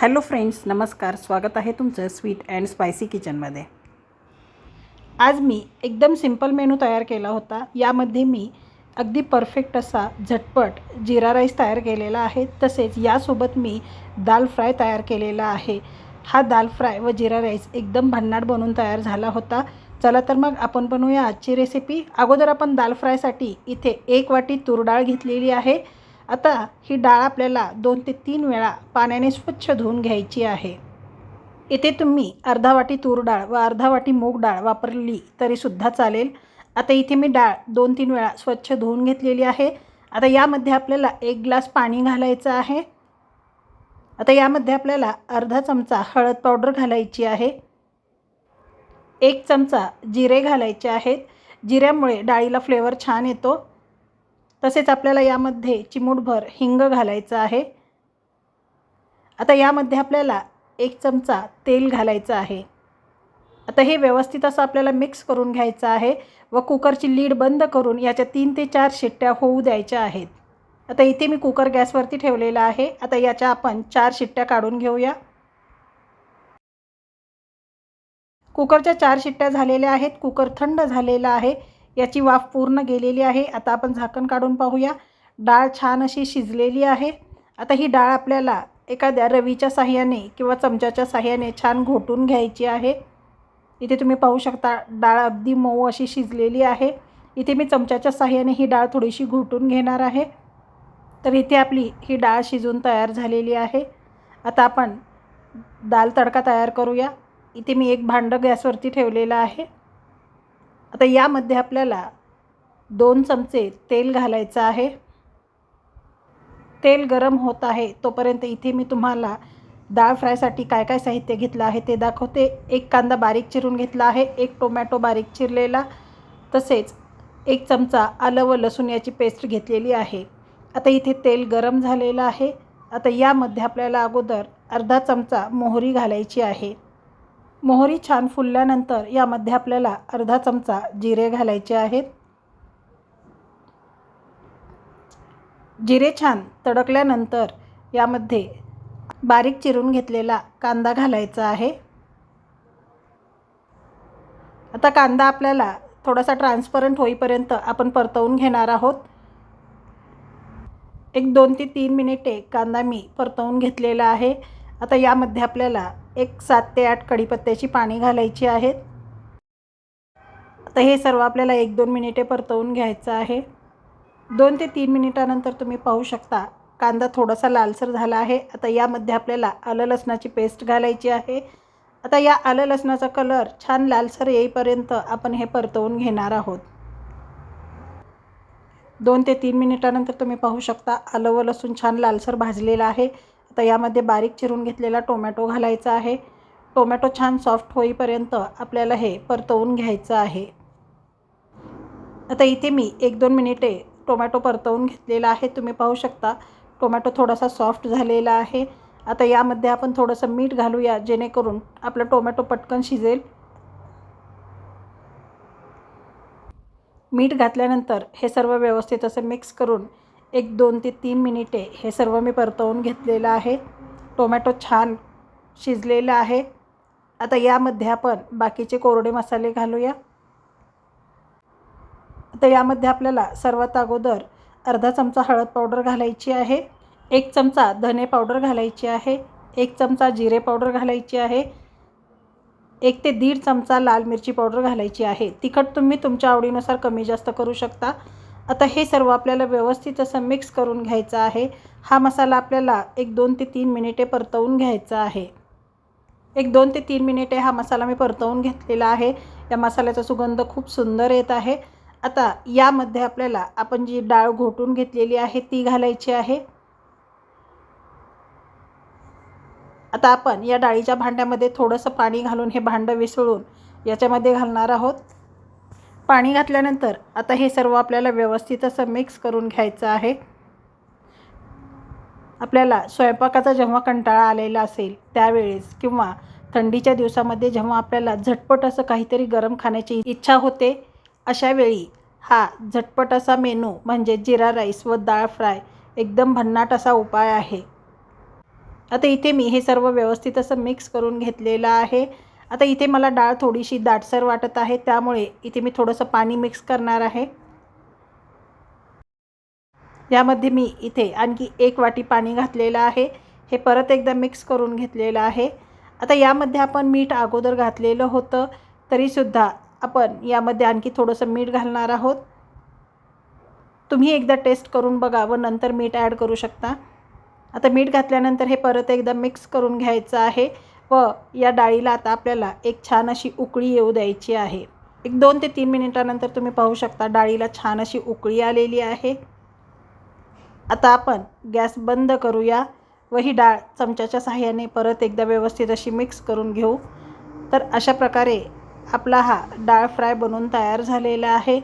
Hello friends, नमस्कार. स्वागत आहे तुमचं स्वीट अँड स्पायसी किचनमध्ये. आज मी एकदम सिंपल मेनू तयार केला होता. यामध्ये मी अगदी परफेक्ट असा झटपट जीरा राईस तयार केलेला आहे. तसेच यासोबत मी दाल फ्राय तयार केलेला आहे. हा दाल फ्राय व जीरा राईस एकदम भन्नाट बनून तयार झाला होता. चला तर मग आपण बनवूया आजची रेसिपी. अगोदर आपण दाल फ्रायसाठी इथे 1 वाटी तूर डाळ घेतलेली आहे. आता ही डाळ आपल्याला 2 ते 3 वेळा पाण्याने स्वच्छ धुवून घ्यायची आहे. इथे तुम्ही अर्धा वाटी तूर डाळ व अर्धा वाटी मूग डाळ वापरली तरीसुद्धा चालेल. आता इथे मी डाळ 2-3 वेळा स्वच्छ धुवून घेतलेली आहे. आता यामध्ये आपल्याला 1 ग्लास पाणी घालायचं आहे. आता यामध्ये आपल्याला अर्धा चमचा हळद पावडर घालायची आहे. 1 चमचा जिरे घालायचे आहेत. जिऱ्यामुळे डाळीला फ्लेवर छान येतो. तसेच आपल्याला यामध्ये चिमूटभर हिंग घालायचं आहे. आता यामध्ये आपल्याला 1 चमचा तेल घालायचं आहे. आता हे व्यवस्थित असं आपल्याला मिक्स करून घ्यायचं आहे व कुकरची लीड बंद करून याच्या 3 ते 4 शिट्ट्या होऊ द्यायच्या आहेत. आता इथे मी कुकर गॅसवरती ठेवलेला आहे. आता याच्या आपण 4 शिट्ट्या काढून घेऊया. कुकरच्या 4 शिट्ट्या झालेल्या आहेत. कुकर थंड झालेला आहे. याची वाफ पूर्ण गेलेली आहे. आता आपण झाकण काढून पाहूया. डाळ छान अशी शिजलेली आहे. आता ही डाळ आपल्याला एखाद्या रवीच्या साहाय्याने किंवा चमच्याच्या साहाय्याने छान घोटून घ्यायची आहे. इथे तुम्ही पाहू शकता डाळ अगदी मऊ अशी शिजलेली आहे. इथे मी चमच्याच्या साहाय्याने ही डाळ थोडीशी घोटून घेणार आहे. तर इथे आपली ही डाळ शिजून तयार झालेली आहे. आता आपण दाल तडका तयार करूया. इथे मी एक भांडं गॅसवरती ठेवलेलं आहे. आता यामध्ये आपल्याला 2 चमचे तेल घालायचं आहे. तेल गरम होत आहे तोपर्यंत इथे मी तुम्हाला डाळ फ्रायसाठी काय काय साहित्य घेतलं आहे ते दाखवते. 1 कांदा बारीक चिरून घेतला आहे. 1 टोमॅटो बारीक चिरलेला. तसेच 1 चमचा आलं व लसूण याची पेस्ट घेतलेली आहे. आता इथे तेल गरम झालेलं आहे. आता यामध्ये आपल्याला अगोदर अर्धा चमचा मोहरी घालायची आहे. मोहरी छान फुलल्यानंतर यामध्ये आपल्याला अर्धा चमचा जिरे घालायचे आहेत. जिरे छान तडकल्यानंतर यामध्ये बारीक चिरून घेतलेला कांदा घालायचा आहे. आता कांदा आपल्याला थोडासा ट्रान्सपरंट होईपर्यंत आपण परतवून घेणार आहोत. एक 2 ते 3 मिनिटे कांदा मी परतवून घेतलेला आहे. आता यामध्ये आपल्याला 7 ते 8 कढीपत्त्याची पाने घालायची आहेत. आता हे सर्व आपल्याला 1-2 मिनिटे परतवून घ्यायचं आहे. 2 ते 3 मिनिटानंतर तुम्ही पाहू शकता कांदा थोडासा लालसर झाला आहे. आता यामध्ये आपल्याला आलं लसणाची पेस्ट घालायची आहे. आता या आलं लसणाचा कलर छान लालसर येईपर्यंत आपण हे परतवून घेणार आहोत. 2 ते 3 मिनिटानंतर तुम्ही पाहू शकता आलं व लसूण छान लालसर भाजलेला आहे. आता यामध्ये बारीक चिरून घेतलेला टोमॅटो घालायचा आहे. टोमॅटो छान सॉफ्ट होईपर्यंत आपल्याला हे परतवून घ्यायचं आहे. आता इथे मी 1-2 मिनिटे टोमॅटो परतवून घेतलेला आहे. तुम्ही पाहू शकता टोमॅटो थोडासा सॉफ्ट झालेला आहे. आता यामध्ये आपण थोडंसं मीठ घालूया जेणेकरून आपला टोमॅटो पटकन शिजेल. मीठ घातल्यानंतर हे सर्व व्यवस्थित असं मिक्स करून 1-2 ते 3 मिनिटे हे सर्व मी परतवून घेतलेलं आहे. टोमॅटो छान शिजलेला आहे. आता यामध्ये आपण बाकीचे कोरडे मसाले घालूया. आता यामध्ये आपल्याला सर्वात अगोदर अर्धा चमचा हळद पावडर घालायची आहे. 1 चमचा धने पावडर घालायची आहे. 1 चमचा जिरे पावडर घालायची आहे. 1 ते 1.5 चमचा लाल मिरची पावडर घालायची आहे. तिखट तुम्ही तुमच्या आवडीनुसार कमी जास्त करू शकता. आता हे सर्व आपल्याला व्यवस्थित असं मिक्स करून घ्यायचं आहे. हा मसाला आपल्याला 1-2 ते 3 मिनिटे परतवून घ्यायचा आहे. 1-2 ते 3 मिनिटे हा मसाला मी परतवून घेतलेला आहे. या मसाल्याचा सुगंध खूप सुंदर येत आहे. आता यामध्ये आपल्याला आपण जी डाळ घोटून घेतलेली आहे ती घालायची आहे. आता आपण या डाळीच्या भांड्यामध्ये थोडंसं पाणी घालून हे भांडं विसळून याच्यामध्ये घालणार आहोत. पाणी घातल्यानंतर आता हे सर्व आपल्याला व्यवस्थित असं मिक्स करून घ्यायचं आहे. आपल्याला स्वयंपाकाचा जेव्हा कंटाळा आलेला असेल त्यावेळेस किंवा थंडीच्या दिवसामध्ये जेव्हा आपल्याला झटपट असं काहीतरी गरम खाण्याची इच्छा होते, अशा वेळी हा झटपट असा मेनू म्हणजे जीरा राईस व डाळ फ्राय एकदम भन्नाट असा उपाय आहे. आता इथे मी हे सर्व व्यवस्थित असं मिक्स करून घेतलेलं आहे. आता इथे मला डाळ थोडीशी दाटसर वाटत आहे, त्यामुळे इथे मी थोडंसं पाणी मिक्स करणार आहे. यामध्ये मी इथे आणखी 1 वाटी पाणी घातलेलं आहे. हे परत एकदा मिक्स करून घेतलेलं आहे. आता यामध्ये आपण मीठ अगोदर घातलेलं होतं, तरीसुद्धा आपण यामध्ये आणखी थोडंसं मीठ घालणार आहोत. तुम्ही एकदा टेस्ट करून बघा व नंतर मीठ ॲड करू शकता. आता मीठ घातल्यानंतर हे परत एकदा मिक्स करून घ्यायचं आहे व या डाळीला आता आपल्याला एक छान अशी उकळी येऊ द्यायची आहे. एक 2 ते 3 मिनिटानंतर तुम्ही पाहू शकता डाळीला छान अशी उकळी आलेली आहे. आता आपण गॅस बंद करूया व ही डाळ चमच्याच्या सहाय्याने परत एकदा व्यवस्थित अशी मिक्स करून घेऊ. तर अशा प्रकारे आपला हा डाळ फ्राय बनवून तयार झालेला आहे.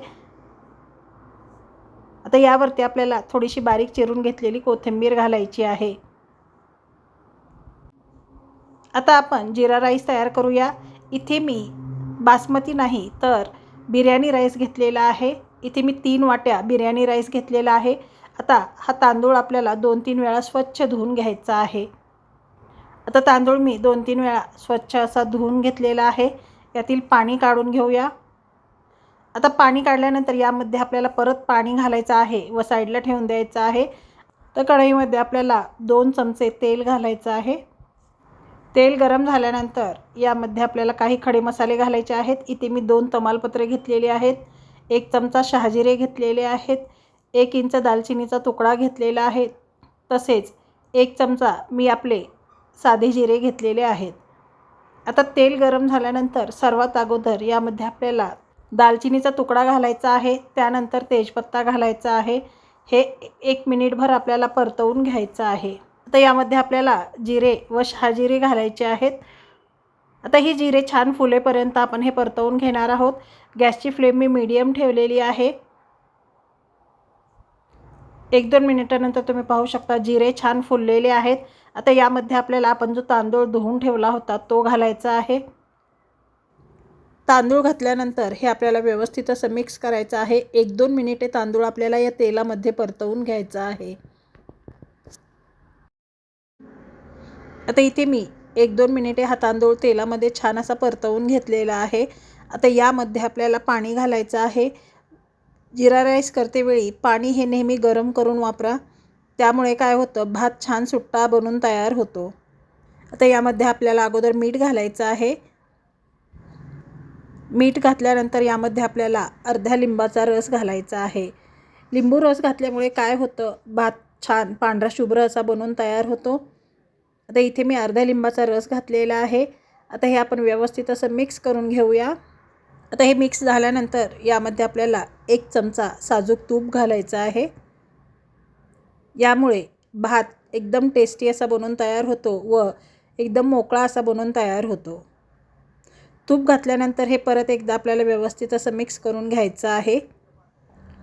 आता यावरती आपल्याला थोडीशी बारीक चिरून घेतलेली कोथिंबीर घालायची आहे. आता आपण जीरा राईस तयार करूया. इथे मी बासमती नाही तर बिर्याणी राईस घेतलेला आहे. इथे मी 3 वाट्या बिर्याणी राईस घेतलेला आहे. आता हा तांदूळ आपल्याला 2-3 वेळा स्वच्छ धुवून घ्यायचा आहे. आता तांदूळ मी 2-3 वेळा स्वच्छ असा धुवून घेतलेला आहे. यातील पाणी काढून घेऊया. आता पाणी काढल्यानंतर यामध्ये आपल्याला परत पाणी घालायचं आहे व साईडला ठेवून द्यायचं आहे. तर कढईमध्ये आपल्याला 2 चमचे तेल घालायचं आहे. तेल गरम झाल्यानंतर यामध्ये आपल्याला काही खडे मसाले घालायचे आहेत. इथे मी 2 तमालपत्रे घेतलेली आहेत, 1 चमचा शहाजिरे घेतलेले आहेत, 1 इंच दालचिनीचा तुकडा घेतलेला आहे, तसेच 1 चमचा मी आपले साधे जिरे घेतलेले आहेत. आता तेल गरम झाल्यानंतर सर्वात अगोदर यामध्ये आपल्याला दालचिनीचा तुकडा घालायचा आहे, त्यानंतर तेजपत्ता घालायचा आहे. हे 1 मिनिटभर आपल्याला परतवून घ्यायचं आहे. आता यामध्ये आपल्याला जिरे व शहाजिरे घालायचे आहेत. आता ही जिरे छान फुलेपर्यंत आपण हे परतवून घेणार आहोत. गॅसची फ्लेम मी मीडियम ठेवलेली आहे. 1-2 मिनिटानंतर तुम्ही पाहू शकता जिरे छान फुललेले आहेत. आता यामध्ये आपल्याला आपण जो तांदूळ धुवून ठेवला होता तो घालायचा आहे. तांदूळ घातल्यानंतर हे आपल्याला व्यवस्थित असं मिक्स करायचं आहे. 1-2 मिनिटे तांदूळ आपल्याला या तेलामध्ये परतवून घ्यायचा आहे. आता इथे मी 1-2 मिनिटे हा तांदूळ तेलामध्ये छान असा परतवून घेतलेला आहे. आता यामध्ये आपल्याला पाणी घालायचं आहे. जिरा राईस करतेवेळी पाणी हे नेहमी गरम करून वापरा, त्यामुळे काय होतं भात छान सुट्टा बनून तयार होतो. आता यामध्ये आपल्याला अगोदर मीठ घालायचं आहे. मीठ घातल्यानंतर यामध्ये आपल्याला अर्ध्या लिंबाचा रस घालायचा आहे. लिंबू रस घातल्यामुळे काय होतं भात छान पांढरा शुभ्र असा बनवून तयार होतो. आता इथे मी अर्ध्या लिंबाचा रस घातलेला आहे. आता हे आपण व्यवस्थित असं मिक्स करून घेऊया. आता हे मिक्स झाल्यानंतर यामध्ये आपल्याला 1 चमचा साजूक तूप घालायचं आहे. यामुळे भात एकदम टेस्टी असा बनवून तयार होतो व एकदम मोकळा असा बनवून तयार होतो. तूप घातल्यानंतर हे परत एकदा आपल्याला व्यवस्थित असं मिक्स करून घ्यायचं आहे.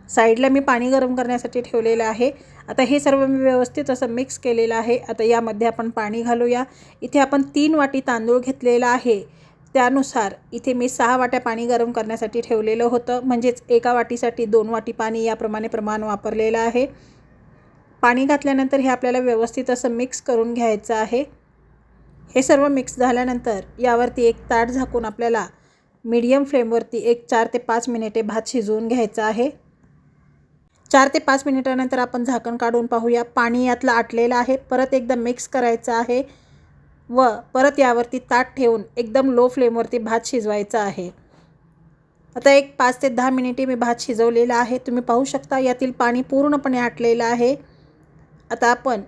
साईडला मी पाणी गरम करण्यासाठी ठेवलेलं आहे. आता हे सर्व मी व्यवस्थित असं मिक्स केलेलं आहे. आता यामध्ये आपण पाणी घालूया. इथे आपण 3 वाटी तांदूळ घेतलेला आहे, त्यानुसार इथे मी 6 वाट्या पाणी गरम करण्यासाठी ठेवलेलं होतं, म्हणजेच 1 वाटीसाठी 2 वाटी पाणी याप्रमाणे प्रमाण वापरलेलं आहे. पाणी घातल्यानंतर हे आपल्याला व्यवस्थित असं मिक्स करून घ्यायचं आहे. हे सर्व मिक्स झाल्यानंतर यावरती एक ताट झाकून आपल्याला मीडियम फ्लेमवरती एक 4 ते 5 मिनिटे भात शिजवून घ्यायचा आहे. 4 ते 5 मिनिटानंतर आपण झाकण काढून पाहूया. पाणी यातलं आटलेलं आहे. परत एकदा मिक्स करायचं आहे व परत यावरती ताट ठेवून एकदम लो फ्लेमवरती भात शिजवायचा आहे. आता एक 5 ते 10 मिनिटे मी भात शिजवलेला आहे. तुम्ही पाहू शकता यातील पाणी पूर्णपणे आटलेलं आहे. आता आपण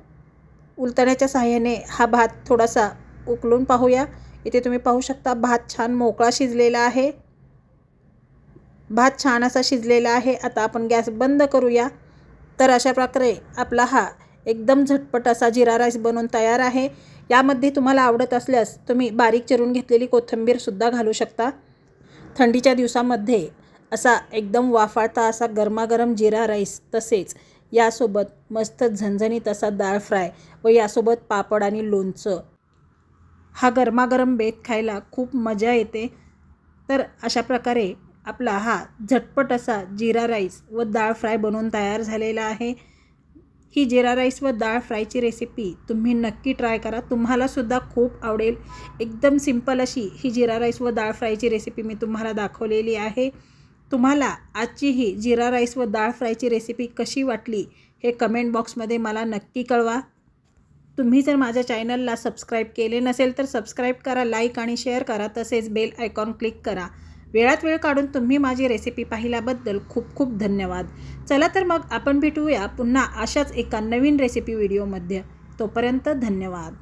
उलटण्याच्या सहाय्याने हा भात थोडासा उकळून पाहूया. इथे तुम्ही पाहू शकता भात छान मोकळा शिजलेला आहे. भात छान असा शिजलेला आहे. आता आपण गॅस बंद करूया. तर अशा प्रकारे आपला हा एकदम झटपट असा जिरा राईस बनवून तयार आहे. यामध्ये तुम्हाला आवडत असल्यास तुम्ही बारीक चिरून घेतलेली कोथिंबीरसुद्धा घालू शकता. थंडीच्या दिवसामध्ये असा एकदम वाफाळता असा गरमागरम जिरा राईस, तसेच यासोबत मस्त झणझणीत असा डाळ फ्राय व यासोबत पापड आणि लोणचं, हा गरमागरम बेत खायला खूप मजा येते. तर अशा प्रकारे आपला हा झटपट असा जिरा राईस व डाळ फ्राय बनवून तयार झालेला आहे. ही जिरा राईस व डाळ फ्रायची रेसिपी तुम्ही नक्की ट्राय करा, तुम्हालासुद्धा खूप आवडेल. एकदम सिंपल अशी ही जिरा राईस व डाळ फ्रायची रेसिपी मी तुम्हाला दाखवलेली आहे. तुम्हाला आजची ही जिरा राईस व डाळ फ्रायची रेसिपी कशी वाटली हे कमेंट बॉक्समध्ये मला नक्की कळवा. तुम्ही जर माझ्या चॅनलला सबस्क्राईब केले नसेल तर सबस्क्राईब करा, लाईक आणि शेअर करा, तसेच बेल आयकॉन क्लिक करा. वेळात वेळ काढून तुम्ही माझी रेसिपी पाहिल्याबद्दल खूप खूप धन्यवाद. चला तर मग आपण भेटूया पुन्हा अशाच एका नवीन रेसिपी व्हिडिओमध्ये. तोपर्यंत धन्यवाद.